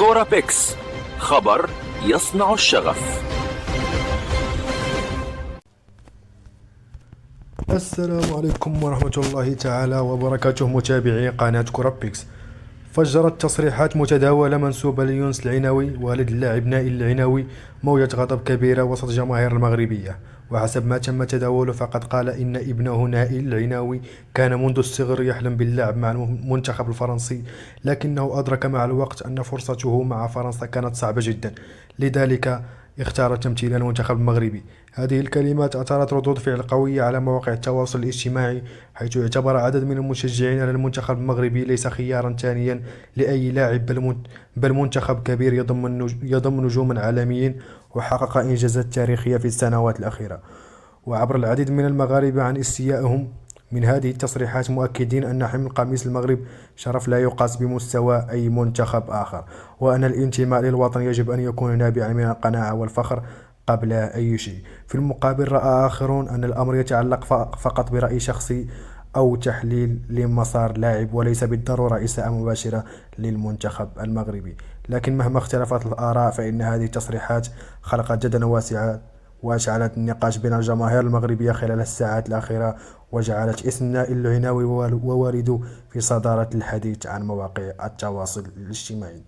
كورة بيكس، خبر يصنع الشغف. السلام عليكم ورحمة الله تعالى وبركاته، متابعي قناة كورة بيكس. فجرت تصريحات متداولة منسوبة ليونس العناوي والد اللاعب نائل العناوي موجة غضب كبيرة وسط جماهير المغربية. وحسب ما تم تداوله فقد قال إن ابنه نائل العناوي كان منذ الصغر يحلم باللعب مع المنتخب الفرنسي، لكنه أدرك مع الوقت أن فرصته مع فرنسا كانت صعبة جدا، لذلك اختار تمثيل المنتخب المغربي. هذه الكلمات أثارت ردود فعل قوية على مواقع التواصل الاجتماعي، حيث اعتبر عدد من المشجعين أن المنتخب المغربي ليس خيارا ثانيا لأي لاعب، بل منتخب كبير يضم نجوما عالميين وحقق إنجازات تاريخية في السنوات الأخيرة. وعبر العديد من المغاربة عن استيائهم من هذه التصريحات، مؤكدين أن حمل قميص المغرب شرف لا يقاس بمستوى أي منتخب آخر، وأن الانتماء للوطن يجب أن يكون نابعا من القناعة والفخر قبل أي شيء. في المقابل، رأى آخرون أن الأمر يتعلق فقط برأي شخصي أو تحليل لمسار لاعب، وليس بالضرورة إساءة مباشرة للمنتخب المغربي. لكن مهما اختلفت الآراء، فإن هذه التصريحات خلقت جدلا واسعا وأشعلت النقاش بين الجماهير المغربية خلال الساعات الأخيرة، وجعلت اسم نائل العناوي ووالده في صدارة الحديث عن مواقع التواصل الاجتماعي.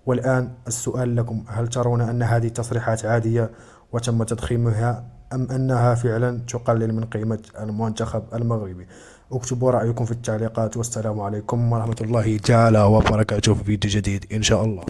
والآن السؤال لكم: هل ترون أن هذه التصريحات عادية وتم تضخيمها، أم أنها فعلا تقلل من قيمة المنتخب المغربي؟ اكتبوا رأيكم في التعليقات، والسلام عليكم ورحمة الله تعالى وبركاته في فيديو جديد إن شاء الله.